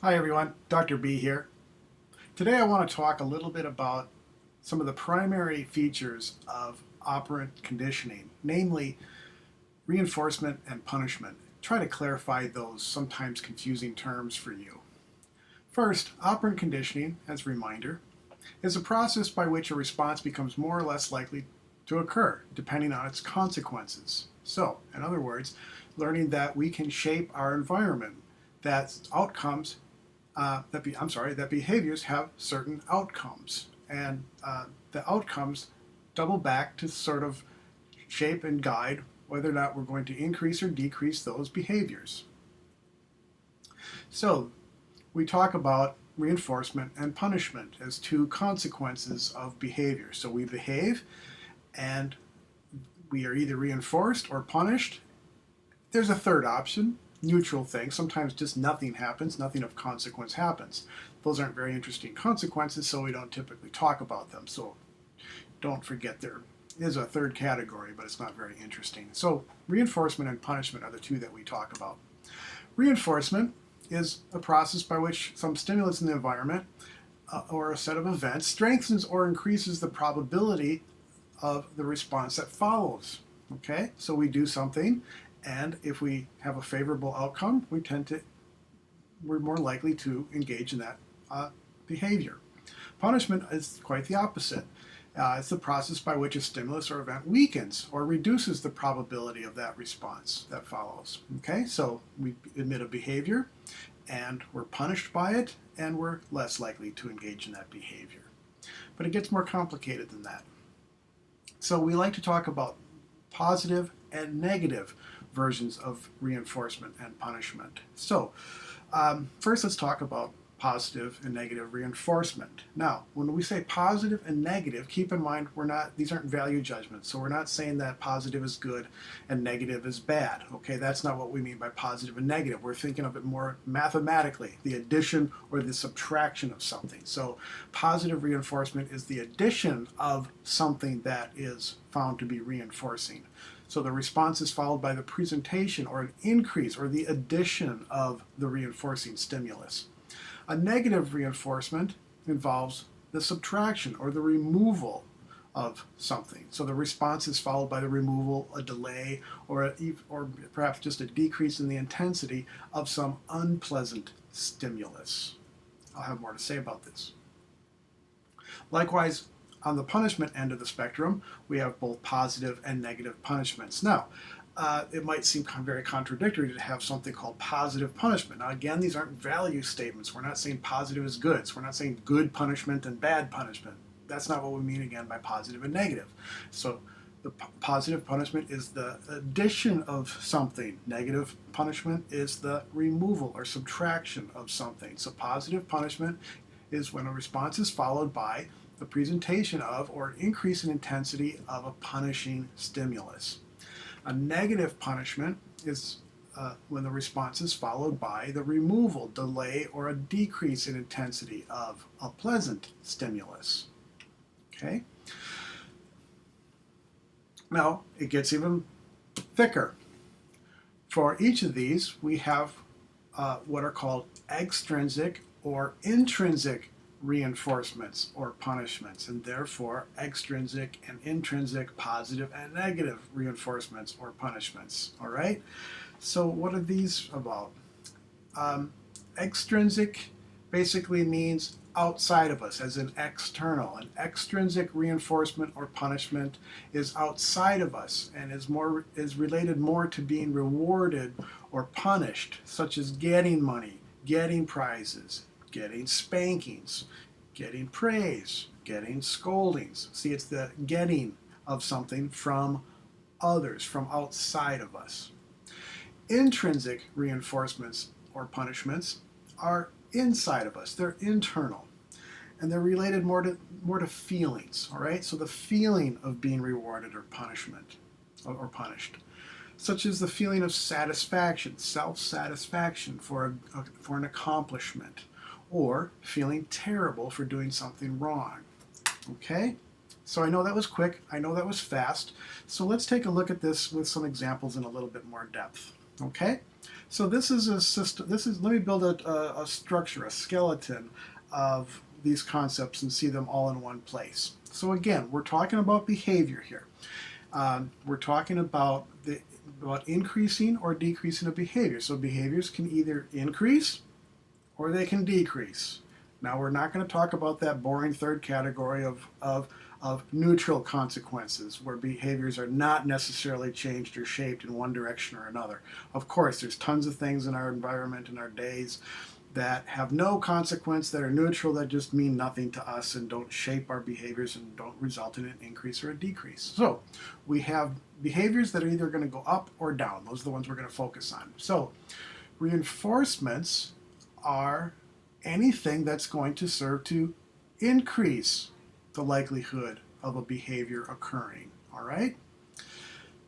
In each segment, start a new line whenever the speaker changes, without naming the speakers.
Hi everyone, Dr. B here. Today I want to talk a little bit about some of the primary features of operant conditioning, namely reinforcement and punishment. Try to clarify those sometimes confusing terms for you. First, operant conditioning, as a reminder, is a process by which a response becomes more or less likely to occur, depending on its consequences. So, in other words, learning that we can shape our environment, that outcomes that behaviors have certain outcomes, and the outcomes double back to sort of shape and guide whether or not we're going to increase or decrease those behaviors. So we talk about reinforcement and punishment as two consequences of behavior. So we behave and we are either reinforced or punished. There's a third option, neutral thing. Sometimes just nothing happens, nothing of consequence happens. Those aren't very interesting consequences, so we don't typically talk about them. So don't forget there is a third category, but it's not very interesting. So reinforcement and punishment are the two that we talk about. Reinforcement is a process by which some stimulus in the environment or a set of events strengthens or increases the probability of the response that follows. Okay, so we do something, and if we have a favorable outcome, we're more likely to engage in that behavior. Punishment is quite the opposite. It's the process by which a stimulus or event weakens or reduces the probability of that response that follows. Okay, so we emit a behavior and we're punished by it, and we're less likely to engage in that behavior. But it gets more complicated than that. So we like to talk about positive and negative versions of reinforcement and punishment. So first let's talk about positive and negative reinforcement. Now, when we say positive and negative, keep in mind these aren't value judgments. So we're not saying that positive is good and negative is bad. Okay, that's not what we mean by positive and negative. We're thinking of it more mathematically, the addition or the subtraction of something. So positive reinforcement is the addition of something that is found to be reinforcing. So the response is followed by the presentation or an increase or the addition of the reinforcing stimulus. A negative reinforcement involves the subtraction or the removal of something. So the response is followed by the removal, a delay, or perhaps just a decrease in the intensity of some unpleasant stimulus. I'll have more to say about this. Likewise, on the punishment end of the spectrum, we have both positive and negative punishments. Now, it might seem very contradictory to have something called positive punishment. Now, again, these aren't value statements. We're not saying positive is good. So we're not saying good punishment and bad punishment. That's not what we mean, again, by positive and negative. So the positive punishment is the addition of something. Negative punishment is the removal or subtraction of something. So positive punishment is when a response is followed by the presentation of or an increase in intensity of a punishing stimulus. A negative punishment is when the response is followed by the removal, delay, or a decrease in intensity of a pleasant stimulus. Okay? Now, it gets even thicker. For each of these, we have what are called extrinsic or intrinsic reinforcements or punishments, and therefore extrinsic and intrinsic, positive and negative reinforcements or punishments. All right, so what are these about? Extrinsic basically means outside of us, as in external. An extrinsic reinforcement or punishment is outside of us and is related more to being rewarded or punished, such as getting money, getting prizes, getting spankings, getting praise, getting scoldings. See, it's the getting of something from others, from outside of us. Intrinsic reinforcements or punishments are inside of us. They're internal. And they're related more to feelings, all right? So the feeling of being rewarded or punishment or punished, such as the feeling of satisfaction, self-satisfaction for an accomplishment, or feeling terrible for doing something wrong. Okay? So I know that was quick. I know that was fast. So let's take a look at this with some examples in a little bit more depth. Okay, so this is a system. Let me build a structure, a skeleton of these concepts and see them all in one place. So again, we're talking about behavior here. We're talking about increasing or decreasing a behavior. So behaviors can either increase or they can decrease. Now we're not going to talk about that boring third category of neutral consequences where behaviors are not necessarily changed or shaped in one direction or another. Of course, there's tons of things in our environment, in our days, that have no consequence, that are neutral, that just mean nothing to us and don't shape our behaviors and don't result in an increase or a decrease. So we have behaviors that are either going to go up or down. Those are the ones we're going to focus on. So reinforcements are anything that's going to serve to increase the likelihood of a behavior occurring. All right?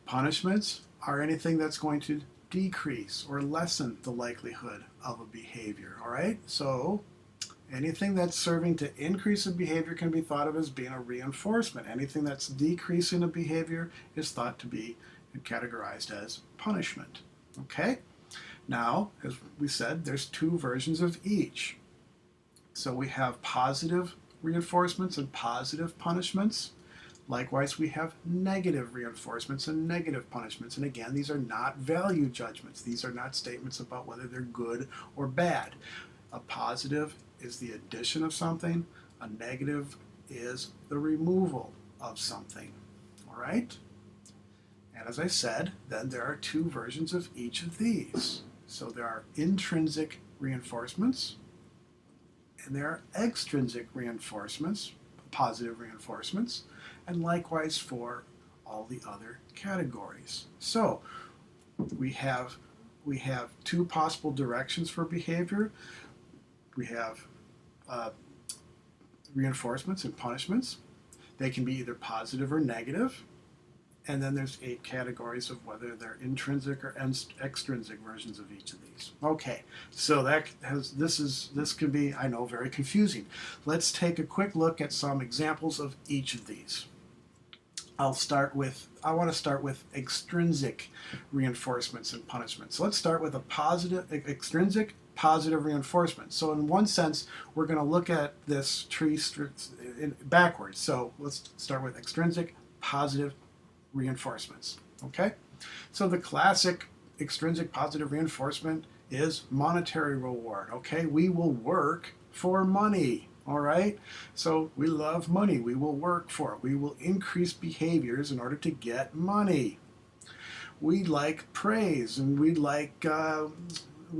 Punishments are anything that's going to decrease or lessen the likelihood of a behavior. All right? So anything that's serving to increase a behavior can be thought of as being a reinforcement. Anything that's decreasing a behavior is thought to be categorized as punishment. Okay? Now, as we said, there's two versions of each. So we have positive reinforcements and positive punishments. Likewise, we have negative reinforcements and negative punishments. And again, these are not value judgments. These are not statements about whether they're good or bad. A positive is the addition of something. A negative is the removal of something. All right? And as I said, then there are two versions of each of these. So there are intrinsic reinforcements, and there are extrinsic reinforcements, positive reinforcements, and likewise for all the other categories. So we have two possible directions for behavior. We have reinforcements and punishments. They can be either positive or negative. And then there's 8 categories of whether they're intrinsic or extrinsic versions of each of these. Okay, so this can be, I know, very confusing. Let's take a quick look at some examples of each of these. I want to start with extrinsic reinforcements and punishments. So let's start with extrinsic positive reinforcement. So in one sense, we're going to look at this tree backwards. So let's start with extrinsic positive reinforcements. Okay? So the classic extrinsic positive reinforcement is monetary reward. Okay? We will work for money. All right? So we love money. We will work for it. We will increase behaviors in order to get money. We like praise, and we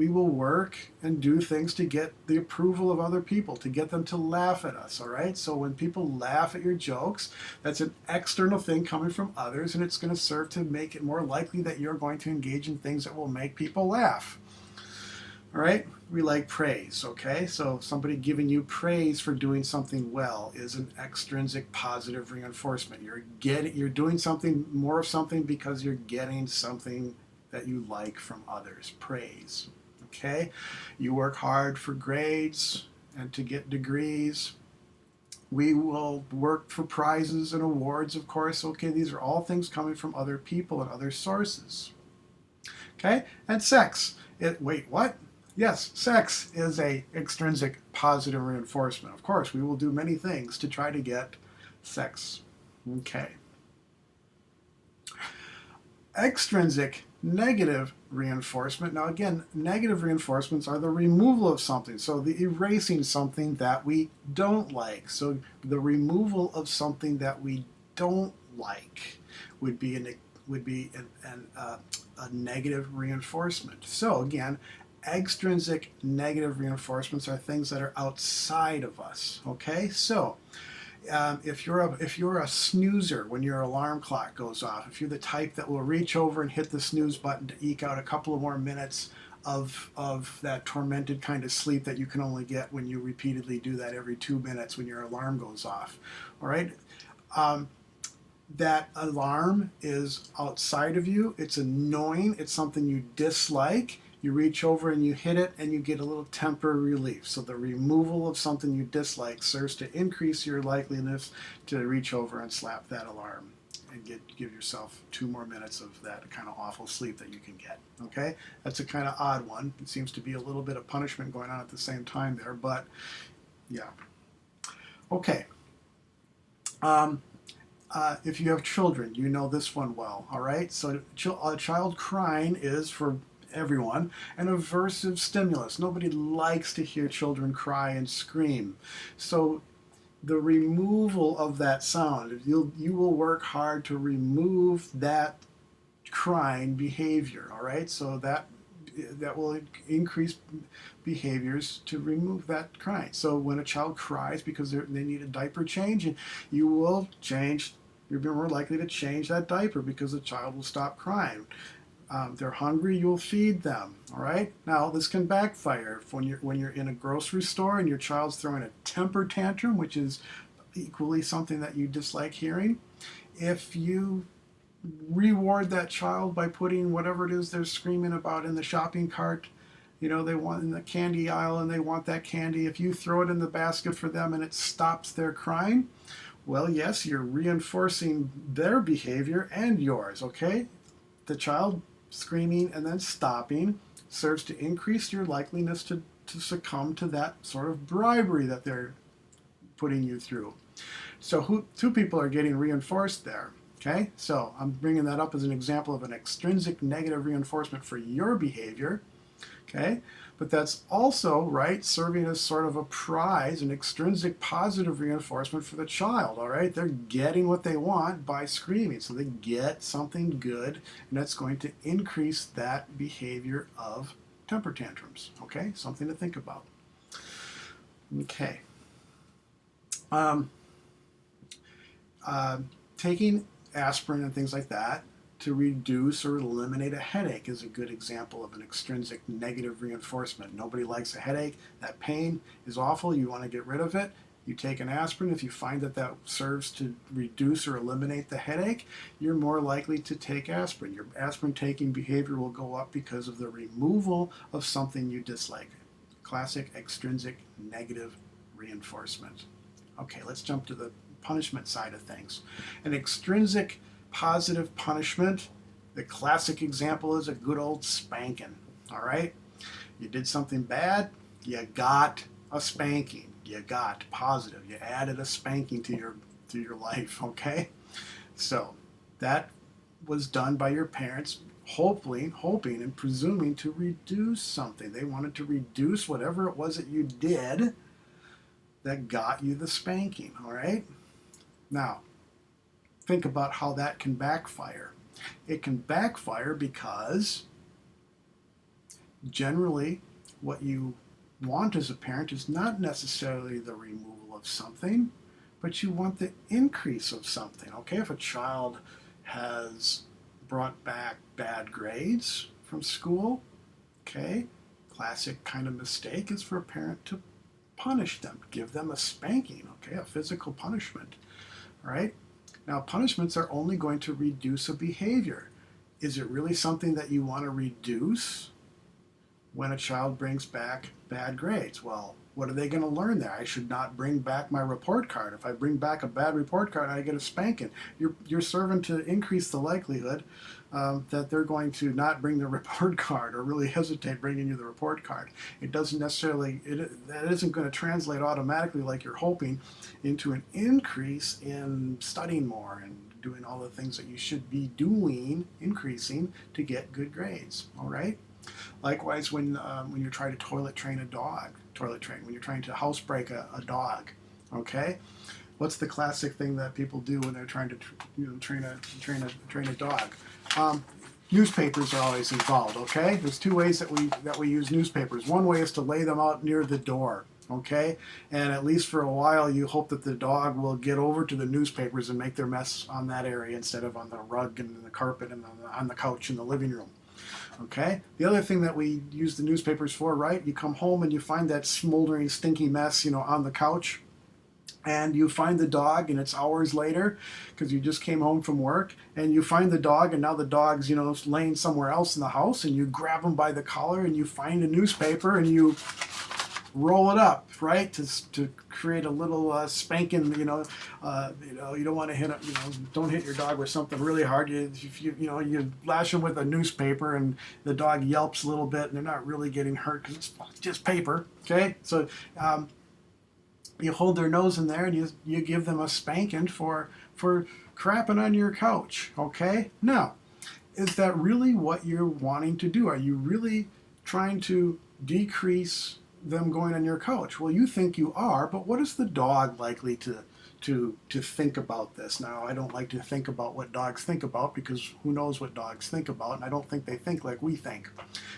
will work and do things to get the approval of other people, to get them to laugh at us, all right? So when people laugh at your jokes, that's an external thing coming from others, and it's going to serve to make it more likely that you're going to engage in things that will make people laugh, all right? We like praise, okay? So somebody giving you praise for doing something well is an extrinsic positive reinforcement. You're doing something, more of something, because you're getting something that you like from others, praise. Okay, you work hard for grades and to get degrees. We will work for prizes and awards, of course. Okay, these are all things coming from other people and other sources. Okay, and sex. Wait, what? Yes, sex is a extrinsic positive reinforcement. Of course, we will do many things to try to get sex. Okay. Extrinsic negative reinforcement. Now again, negative reinforcements are the removal of something. So the erasing something that we don't like. So the removal of something that we don't like would be a negative reinforcement. So again, extrinsic negative reinforcements are things that are outside of us. Okay, so if you're a snoozer when your alarm clock goes off, if you're the type that will reach over and hit the snooze button to eke out a couple of more minutes of that tormented kind of sleep that you can only get when you repeatedly do that every 2 minutes when your alarm goes off, all right? That alarm is outside of you. It's annoying. It's something you dislike. You reach over and you hit it and you get a little temporary relief. So the removal of something you dislike serves to increase your likeliness to reach over and slap that alarm and give yourself 2 more minutes of that kind of awful sleep that you can get. Okay, that's a kind of odd one. It seems to be a little bit of punishment going on at the same time there, but yeah. Okay. If you have children, you know this one well. All right, so a child crying is, for everyone, an aversive stimulus. Nobody likes to hear children cry and scream. So the removal of that sound, you will work hard to remove that crying behavior. All right, so that will increase behaviors to remove that crying. So when a child cries because they need a diaper change, you will change. You're more likely to change that diaper because the child will stop crying. They're hungry, you'll feed them. All right. Now this can backfire when you're in a grocery store and your child's throwing a temper tantrum, which is equally something that you dislike hearing. If you reward that child by putting whatever it is they're screaming about in the shopping cart, they want in the candy aisle and they want that candy. If you throw it in the basket for them and it stops their crying, well, yes, you're reinforcing their behavior and yours. Okay, the child screaming and then stopping serves to increase your likeliness to succumb to that sort of bribery that they're putting you through. So 2 people are getting reinforced there. Okay, so I'm bringing that up as an example of an extrinsic negative reinforcement for your behavior. Okay, but that's also, right, serving as sort of a prize, an extrinsic positive reinforcement for the child. All right, they're getting what they want by screaming, so they get something good, and that's going to increase that behavior of temper tantrums. Okay, something to think about. Okay. Taking aspirin and things like that to reduce or eliminate a headache is a good example of an extrinsic negative reinforcement. Nobody likes a headache. That pain is awful. You want to get rid of it. You take an aspirin. If you find that serves to reduce or eliminate the headache, you're more likely to take aspirin. Your aspirin taking behavior will go up because of the removal of something you dislike. Classic extrinsic negative reinforcement. Okay, let's jump to the punishment side of things. An extrinsic positive punishment, the classic example is a good old spanking. All right, you did something bad, you got a spanking. You got positive. You added a spanking to your life. Okay, so that was done by your parents, hoping and presuming to reduce something. They wanted to reduce whatever it was that you did that got you the spanking. All right. Now, think about how that can backfire. It can backfire because generally what you want as a parent is not necessarily the removal of something, but you want the increase of something. Okay, if a child has brought back bad grades from school, okay, classic kind of mistake is for a parent to punish them, give them a spanking, okay, a physical punishment. Right? Now, punishments are only going to reduce a behavior. Is it really something that you want to reduce when a child brings back bad grades? Well, what are they going to learn there? I should not bring back my report card. If I bring back a bad report card, I get a spanking. You're serving to increase the likelihood that they're going to not bring the report card or really hesitate bringing you the report card. It doesn't necessarily, that isn't going to translate automatically like you're hoping into an increase in studying more and doing all the things that you should be doing, increasing to get good grades. All right. Likewise, when you're trying to when you're trying to housebreak a dog, okay? What's the classic thing that people do when they're trying to train a dog? Newspapers are always involved, okay? There's 2 ways that we use newspapers. One way is to lay them out near the door, okay? And at least for a while, you hope that the dog will get over to the newspapers and make their mess on that area instead of on the rug and the carpet and on the couch in the living room. Okay. The other thing that we use the newspapers for, right? You come home and you find that smoldering, stinky mess, on the couch, and you find the dog, and it's hours later because you just came home from work, and you find the dog, and now the dog's, laying somewhere else in the house, and you grab him by the collar, and you find a newspaper, and you roll it up, right, to create a little spanking. You don't want to hit it. Don't hit your dog with something really hard. You lash them with a newspaper, and the dog yelps a little bit, and they're not really getting hurt because it's just paper. Okay, so you hold their nose in there, and you give them a spanking for crapping on your couch. Okay, now, is that really what you're wanting to do? Are you really trying to decrease them going on your couch? Well, you think you are, but what is the dog likely to think about this? Now, I don't like to think about what dogs think about, because who knows what dogs think about, and I don't think they think like we think,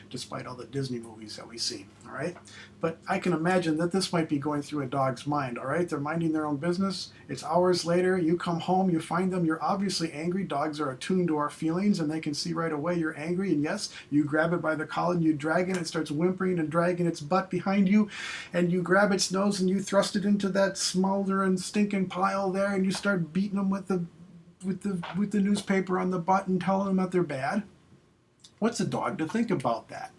despite all the Disney movies that we see, all right? But I can imagine that this might be going through a dog's mind, all right? They're minding their own business. It's hours later. You come home. You find them. You're obviously angry. Dogs are attuned to our feelings, and they can see right away you're angry. And yes, you grab it by the collar, and you drag it. It starts whimpering and dragging its butt behind you, and you grab its nose, and you thrust it into that smoldering, stinking pile there, and you start beating them with the newspaper on the butt and telling them that they're bad. What's a dog to think about that?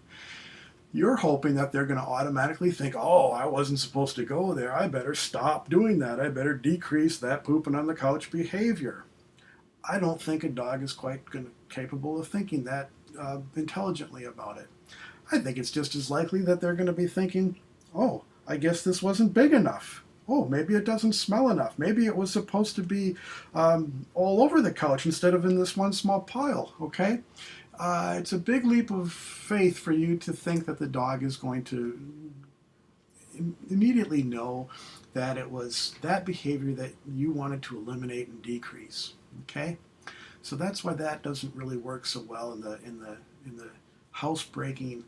You're hoping that they're going to automatically think, oh, I wasn't supposed to go there. I better stop doing that. I better decrease that pooping on the couch behavior. I don't think a dog is quite capable of thinking that intelligently about it. I think it's just as likely that they're going to be thinking, oh, I guess this wasn't big enough. Oh, maybe it doesn't smell enough. Maybe it was supposed to be all over the couch instead of in this one small pile, okay? It's a big leap of faith for you to think that the dog is going to immediately know that it was that behavior that you wanted to eliminate and decrease, okay? So that's why that doesn't really work so well in the house-breaking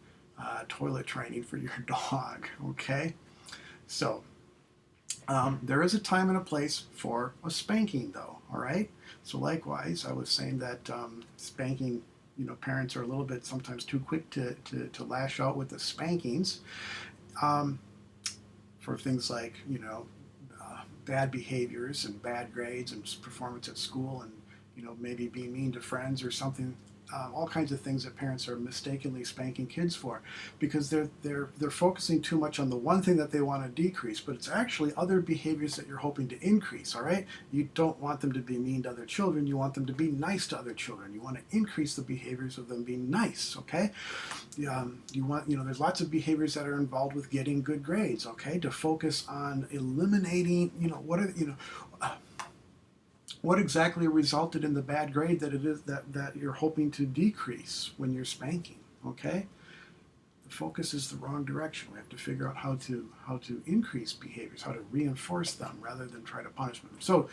toilet training for your dog, okay? So there is a time and a place for a spanking, though, all right? So likewise, I was saying that spanking, parents are a little bit sometimes too quick to lash out with the spankings for things like, bad behaviors and bad grades and performance at school, and, maybe being mean to friends or something. All kinds of things that parents are mistakenly spanking kids for, because they're focusing too much on the one thing that they want to decrease, but it's actually other behaviors that you're hoping to increase, all right? You don't want them to be mean to other children. You want them to be nice to other children. You want to increase the behaviors of them being nice, okay? You want, there's lots of behaviors that are involved with getting good grades, okay? To focus on eliminating, what exactly resulted in the bad grade that it is that you're hoping to decrease when you're spanking, okay? The focus is the wrong direction. We have to figure out how to increase behaviors, how to reinforce them rather than try to punish them. So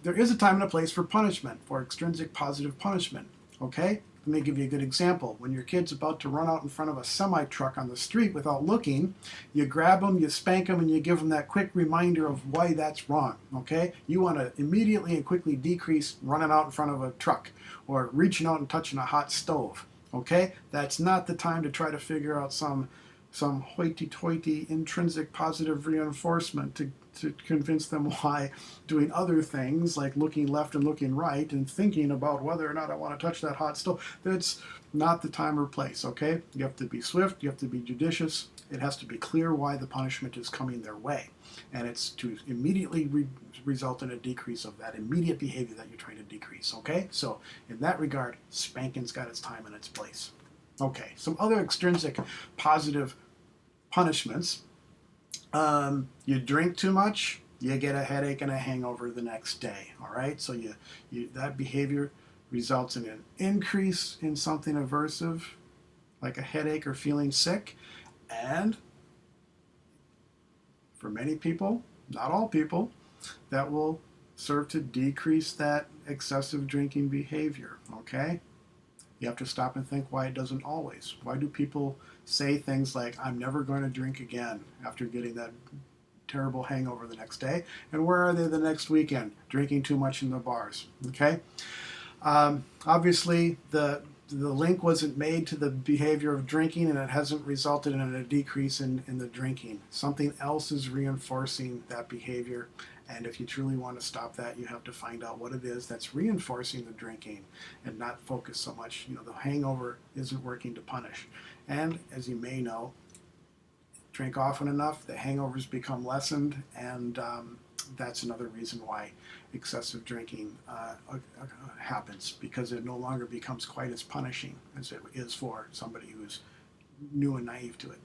there is a time and a place for punishment, for extrinsic positive punishment, okay? Let me give you a good example. When your kid's about to run out in front of a semi-truck on the street without looking, you grab them, you spank them, and you give them that quick reminder of why that's wrong, okay? You want to immediately and quickly decrease running out in front of a truck or reaching out and touching a hot stove, okay? That's not the time to try to figure out some hoity-toity intrinsic positive reinforcement to convince them why doing other things like looking left and looking right and thinking about whether or not I want to touch that hot stove. That's not the time or place, okay? You have to be swift, you have to be judicious. It has to be clear why the punishment is coming their way. And it's to immediately result in a decrease of that immediate behavior that you're trying to decrease, okay? So in that regard, spanking's got its time and its place. Okay, some other extrinsic positive punishments. You drink too much, you get a headache and a hangover the next day, all right? So that behavior results in an increase in something aversive, like a headache or feeling sick, and for many people, not all people, that will serve to decrease that excessive drinking behavior, okay? You have to stop and think why it doesn't always. Why do people say things like, I'm never going to drink again after getting that terrible hangover the next day? And where are they the next weekend? Drinking too much in the bars, okay? Obviously, the link wasn't made to the behavior of drinking, and it hasn't resulted in a decrease in the drinking. Something else is reinforcing that behavior. And if you truly want to stop that, you have to find out what it is that's reinforcing the drinking and not focus so much. The hangover isn't working to punish. And as you may know, drink often enough, the hangovers become lessened, and that's another reason why excessive drinking happens, because it no longer becomes quite as punishing as it is for somebody who's new and naive to it.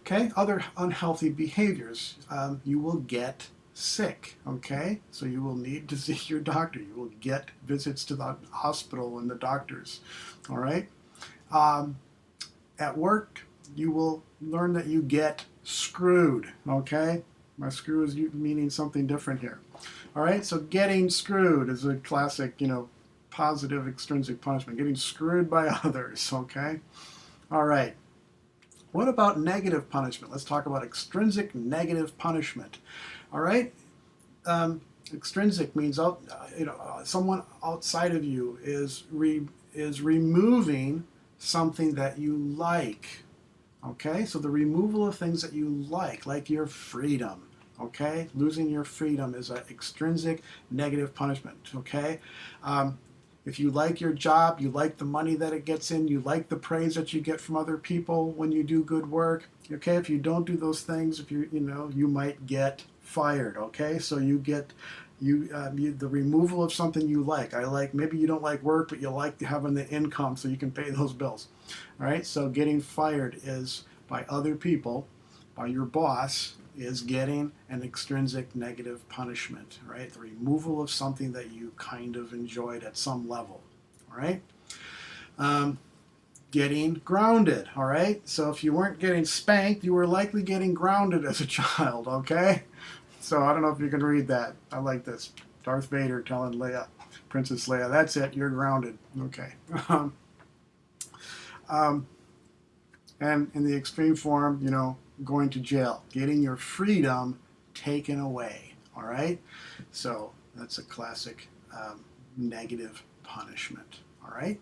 Okay, other unhealthy behaviors. You will get sick, okay? So you will need to see your doctor. You will get visits to the hospital and the doctors, all right? At work, you will learn that you get screwed, okay? My screw is meaning something different here. All right, so getting screwed is a classic, positive extrinsic punishment, getting screwed by others, okay? All right. What about negative punishment? Let's talk about extrinsic negative punishment. All right? Extrinsic means someone outside of you is removing something that you like. Okay? So the removal of things that you like your freedom. Okay? Losing your freedom is an extrinsic negative punishment. Okay? If you like your job, you like the money that it gets in, you like the praise that you get from other people when you do good work, okay? If you don't do those things, if you might get fired, okay? So you get the removal of something you like. Maybe you don't like work, but you like having the income so you can pay those bills. All right? So getting fired is by other people, by your boss, is getting an extrinsic negative punishment, right? The removal of something that you kind of enjoyed at some level, all right? Getting grounded, all right? So if you weren't getting spanked, you were likely getting grounded as a child, okay? So I don't know if you can read that. I like this. Darth Vader telling Leia, Princess Leia, that's it, you're grounded, okay. And in the extreme form, going to jail, getting your freedom taken away, all right? So that's a classic negative punishment, all right?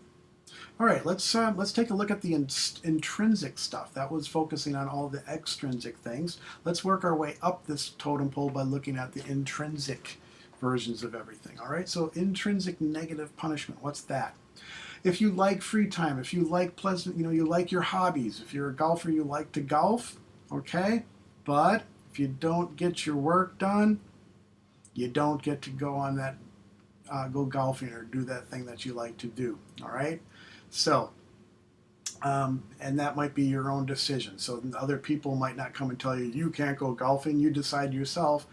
All right, let's take a look at the intrinsic stuff. That was focusing on all the extrinsic things. Let's work our way up this totem pole by looking at the intrinsic versions of everything, all right? So intrinsic negative punishment, what's that? If you like free time, if you like pleasant, you like your hobbies, if you're a golfer, you like to golf, okay? But if you don't get your work done, you don't get to go on that, go golfing or do that thing that you like to do, all right? So, and that might be your own decision. So other people might not come and tell you, you can't go golfing. You decide yourself,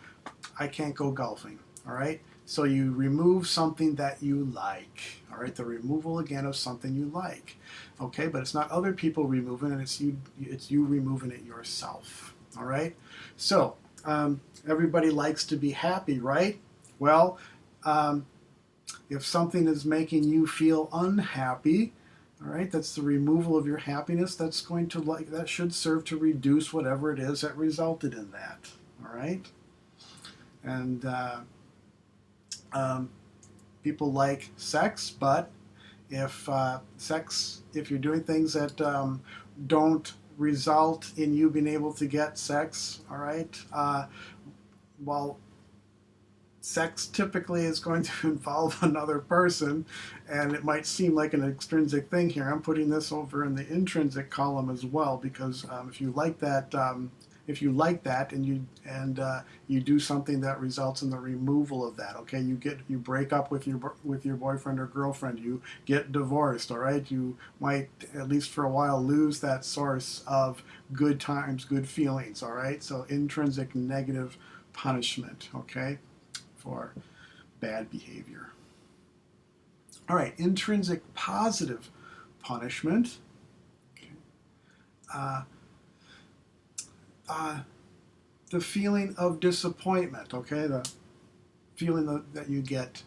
I can't go golfing, all right? So you remove something that you like, all right? The removal, again, of something you like, okay? But it's not other people removing it, it's you removing it yourself, all right? So everybody likes to be happy, right? Well, if something is making you feel unhappy, all right, that's the removal of your happiness. That should serve to reduce whatever it is that resulted in that, all right? And people like sex, but if you're doing things that don't result in you being able to get sex, all right, well, sex typically is going to involve another person, and it might seem like an extrinsic thing here. I'm putting this over in the intrinsic column as well, because if you like that, and you do something that results in the removal of that, okay, you break up with your boyfriend or girlfriend, you get divorced, all right, you might, at least for a while, lose that source of good times, good feelings, all right? So intrinsic negative punishment, okay, for bad behavior. All right, intrinsic positive punishment. Okay. The feeling of disappointment, okay, the feeling that you get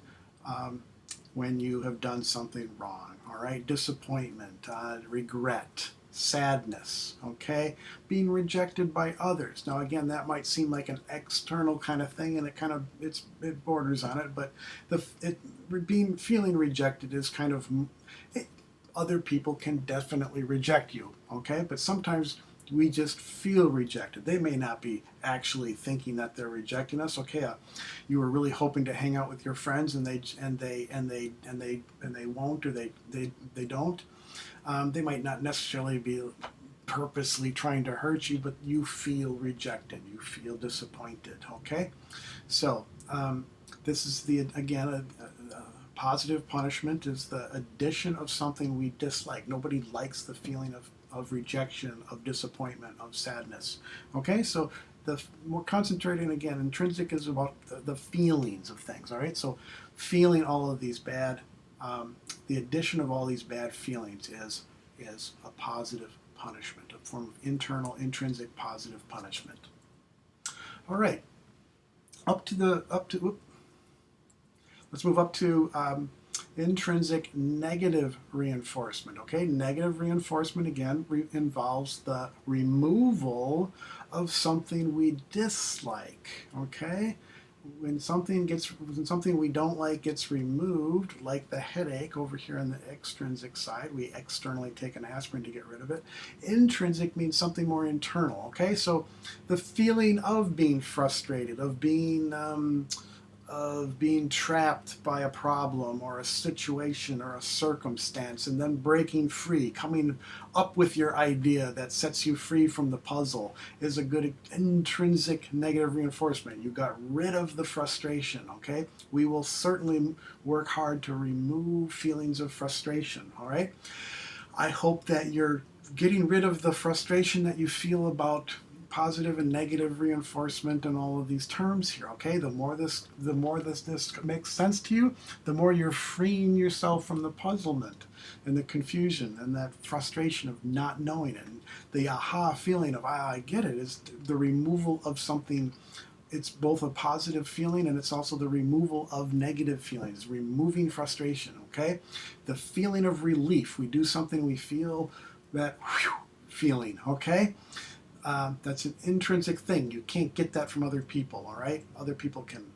when you have done something wrong, all right, disappointment, regret, sadness, okay, being rejected by others. Now again, that might seem like an external kind of thing, and it borders on it, but feeling rejected is kind of, other people can definitely reject you, okay, but sometimes we just feel rejected. They may not be actually thinking that they're rejecting us. Okay, you were really hoping to hang out with your friends, and they won't, or they don't. They might not necessarily be purposely trying to hurt you, but you feel rejected, you feel disappointed, okay? So this is again, a positive punishment is the addition of something we dislike. Nobody likes the feeling of rejection, of disappointment, of sadness, okay? So we're concentrating again, intrinsic is about the feelings of things, all right? So feeling all of these bad, the addition of all these bad feelings is a positive punishment, a form of internal, intrinsic, positive punishment. All right, let's move up to intrinsic negative reinforcement. Okay, negative reinforcement again involves the removal of something we dislike. Okay, when something we don't like gets removed, like the headache over here on the extrinsic side, we externally take an aspirin to get rid of it. Intrinsic means something more internal. Okay, so the feeling of being frustrated, of being trapped by a problem or a situation or a circumstance, and then breaking free, coming up with your idea that sets you free from the puzzle, is a good intrinsic negative reinforcement. You got rid of the frustration, okay? We will certainly work hard to remove feelings of frustration, all right? I hope that you're getting rid of the frustration that you feel about positive and negative reinforcement and all of these terms here, okay? The more this makes sense to you, the more you're freeing yourself from the puzzlement and the confusion and that frustration of not knowing it. And the aha feeling of, I get it, is the removal of something. It's both a positive feeling and it's also the removal of negative feelings, removing frustration, okay? The feeling of relief. We do something, we feel that feeling, okay? That's an intrinsic thing. You can't get that from other people, all right? Other people can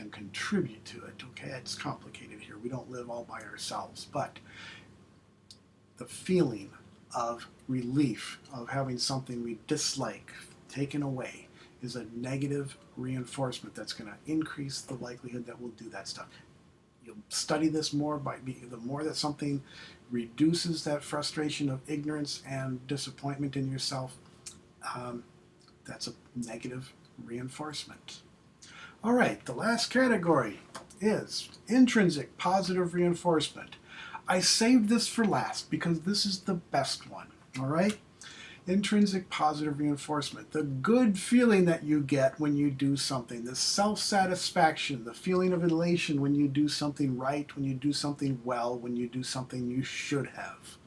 contribute to it, okay? It's complicated here. We don't live all by ourselves, but the feeling of relief, of having something we dislike taken away, is a negative reinforcement that's going to increase the likelihood that we'll do that stuff. You'll study this more the more that something reduces that frustration of ignorance and disappointment in yourself, that's a negative reinforcement. All right, the last category is intrinsic positive reinforcement. I saved this for last because this is the best one, all right? Intrinsic positive reinforcement, the good feeling that you get when you do something, the self-satisfaction, the feeling of elation when you do something right, when you do something well, when you do something you should have,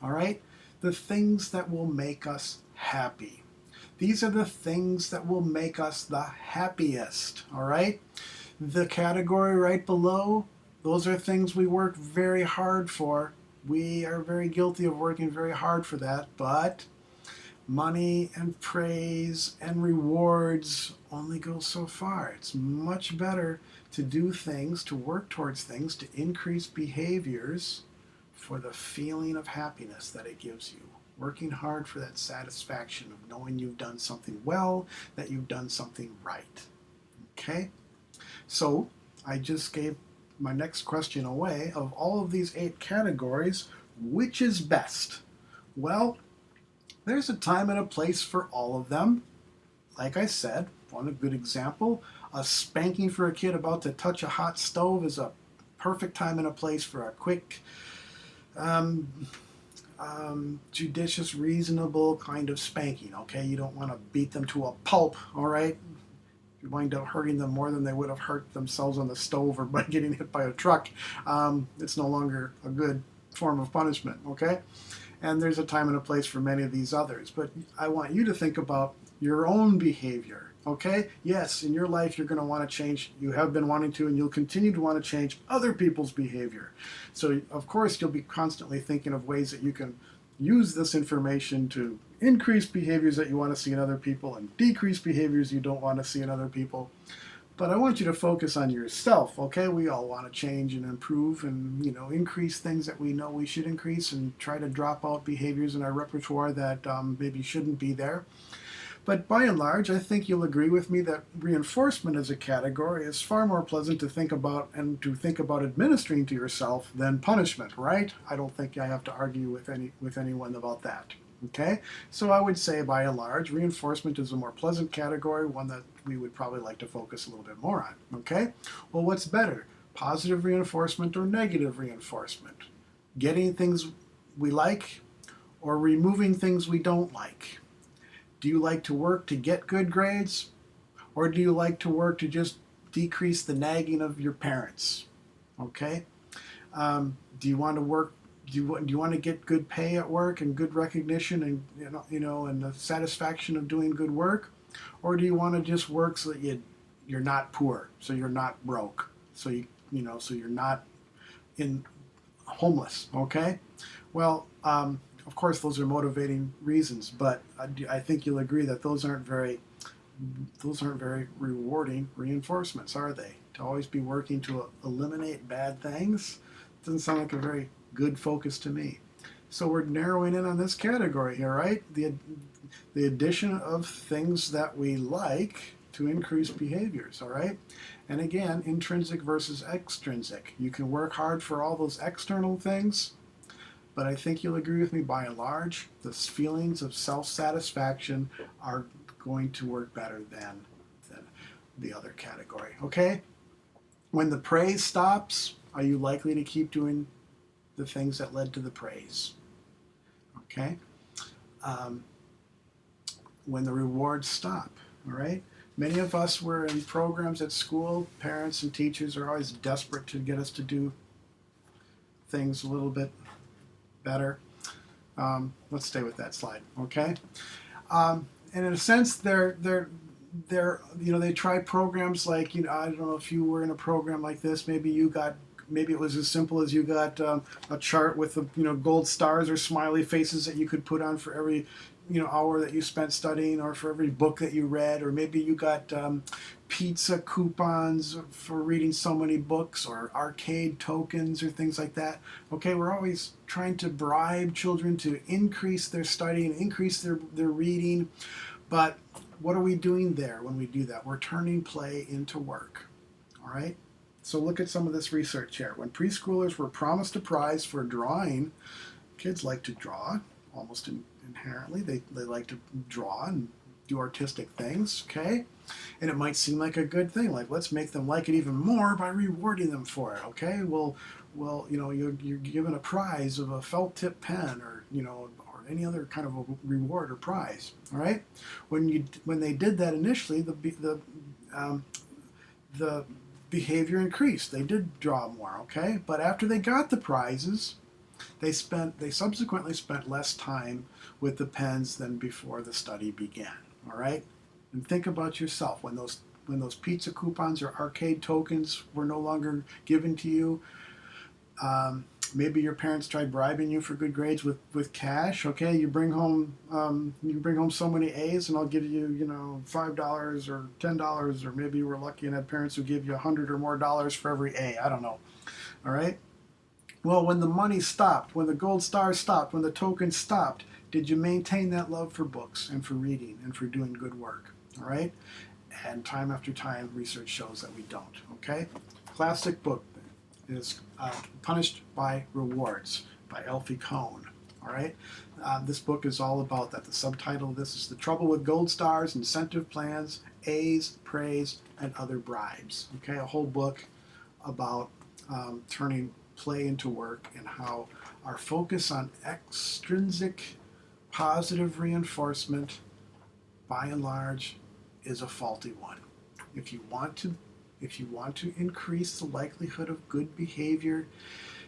all right? The things that will make us happy. These are the things that will make us the happiest, all right? The category right below, those are things we work very hard for. We are very guilty of working very hard for that, but money and praise and rewards only go so far. It's much better to do things, to work towards things, to increase behaviors for the feeling of happiness that it gives you. Working hard for that satisfaction of knowing you've done something well, that you've done something right. Okay? So I just gave my next question away. Of all of these 8 categories, which is best? Well, there's a time and a place for all of them. Like I said, one good example, a spanking for a kid about to touch a hot stove is a perfect time and a place for a quick, judicious, reasonable kind of spanking, okay? You don't want to beat them to a pulp, all right? You wind up hurting them more than they would have hurt themselves on the stove or by getting hit by a truck. It's no longer a good form of punishment, okay? And there's a time and a place for many of these others. But I want you to think about your own behavior, okay? Yes, in your life you're going to want to change. You have been wanting to, and you'll continue to want to change other people's behavior. So, of course, you'll be constantly thinking of ways that you can use this information to increase behaviors that you want to see in other people and decrease behaviors you don't want to see in other people. But I want you to focus on yourself, okay? We all want to change and improve and, increase things that we know we should increase and try to drop out behaviors in our repertoire that maybe shouldn't be there. But by and large, I think you'll agree with me that reinforcement as a category is far more pleasant to think about and to think about administering to yourself than punishment, right? I don't think I have to argue with anyone about that. Okay, so I would say by and large, reinforcement is a more pleasant category, one that we would probably like to focus a little bit more on. Okay, well, what's better, positive reinforcement or negative reinforcement? Getting things we like or removing things we don't like? Do you like to work to get good grades, or do you like to work to just decrease the nagging of your parents? Okay, do you want to work? Do you want to get good pay at work and good recognition and and the satisfaction of doing good work, or do you want to just work so that you're not poor, so you're not broke, so so you're not in homeless? Okay, well, of course those are motivating reasons, but I think you'll agree that those aren't very rewarding reinforcements, are they? To always be working to eliminate bad things doesn't sound like a very good focus to me. So we're narrowing in on this category here, right? The addition of things that we like to increase behaviors, all right? And again, intrinsic versus extrinsic. You can work hard for all those external things, but I think you'll agree with me by and large, the feelings of self-satisfaction are going to work better than the other category, okay? When the praise stops, are you likely to keep doing the things that led to the praise? Okay? When the rewards stop, all right? Many of us were in programs at school. Parents and teachers are always desperate to get us to do things a little bit better. Let's stay with that slide, okay? And in a sense, they try programs like, I don't know if you were in a program like this. Maybe it was as simple as you got a chart with gold stars or smiley faces that you could put on for every hour that you spent studying, or for every book that you read, or maybe you got pizza coupons for reading so many books, or arcade tokens, or things like that. Okay, we're always trying to bribe children to increase their studying, increase their reading, but what are we doing there when we do that? We're turning play into work, all right? So look at some of this research here. When preschoolers were promised a prize for drawing, kids like to draw almost inherently. They like to draw and do artistic things, okay? And it might seem like a good thing, like let's make them like it even more by rewarding them for it, okay? Well, you're given a prize of a felt tip pen, or or any other kind of a reward or prize, all right? When they did that initially, the behavior increased. They did draw more, okay? But after they got the prizes, they subsequently spent less time with the pens than before the study began, all right? And think about yourself. When those pizza coupons or arcade tokens were no longer given to you, maybe your parents tried bribing you for good grades with cash. Okay, you bring home so many A's, and I'll give you $5 or $10, or maybe you were lucky and had parents who give you $100 or more for every A. I don't know. All right. Well, when the money stopped, when the gold stars stopped, when the tokens stopped, did you maintain that love for books and for reading and for doing good work? All right. And time after time, research shows that we don't. Okay. Classic book is Punished by Rewards by Elfie Kohn. All right, this book is all about that. The subtitle of this is The Trouble with Gold Stars, Incentive Plans, A's, Praise, and Other Bribes. Okay, a whole book about turning play into work, and how our focus on extrinsic positive reinforcement, by and large, is a faulty one. If you want to increase the likelihood of good behavior,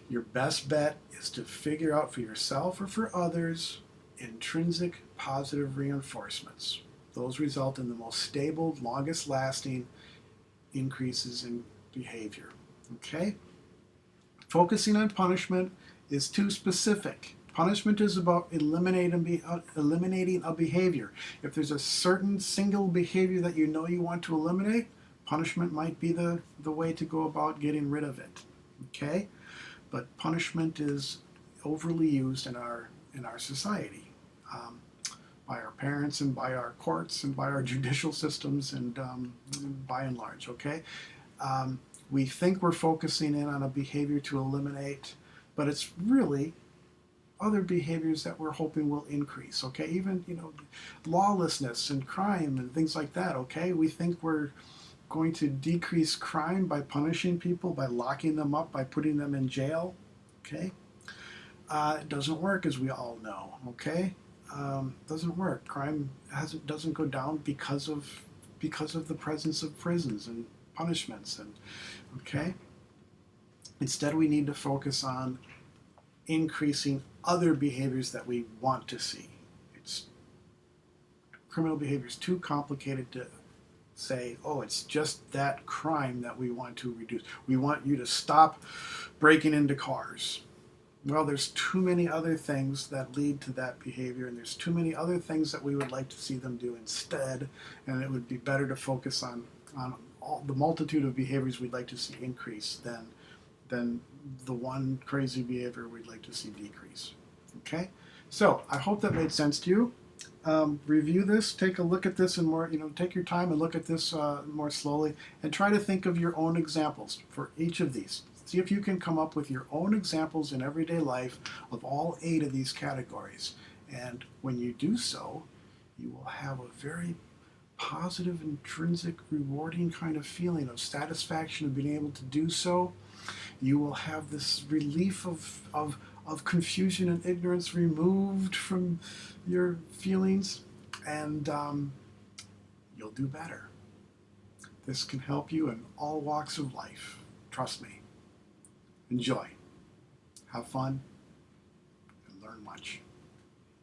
your best bet is to figure out for yourself or for others intrinsic positive reinforcements. Those result in the most stable, longest lasting increases in behavior. Okay? Focusing on punishment is too specific. Punishment is about eliminating a behavior. If there's a certain single behavior that you want to eliminate, punishment might be the way to go about getting rid of it. Okay? But punishment is overly used in our society, by our parents and by our courts and by our judicial systems, and by and large. Okay? We think we're focusing in on a behavior to eliminate, but it's really other behaviors that we're hoping will increase. Okay, even lawlessness and crime and things like that. Okay, we think we're going to decrease crime by punishing people, by locking them up, by putting them in jail. Okay, it doesn't work, as we all know. Okay, doesn't work. Crime doesn't go down because of the presence of prisons and punishments. And okay, instead we need to focus on increasing other behaviors that we want to see. Criminal behavior is too complicated to say, oh, it's just that crime that we want to reduce. We want you to stop breaking into cars. Well, there's too many other things that lead to that behavior, and there's too many other things that we would like to see them do instead, and it would be better to focus on all the multitude of behaviors we'd like to see increase than the one crazy behavior we'd like to see decrease. Okay? So I hope that made sense to you. Review this, take a look at this, and more. Take your time and look at this more slowly, and try to think of your own examples for each of these. See if you can come up with your own examples in everyday life of all 8 of these categories. And when you do so, you will have a very positive, intrinsic, rewarding kind of feeling of satisfaction of being able to do so. You will have this relief of confusion and ignorance removed from your feelings, and you'll do better. This can help you in all walks of life. Trust me. Enjoy. Have fun. And learn much.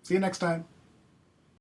See you next time.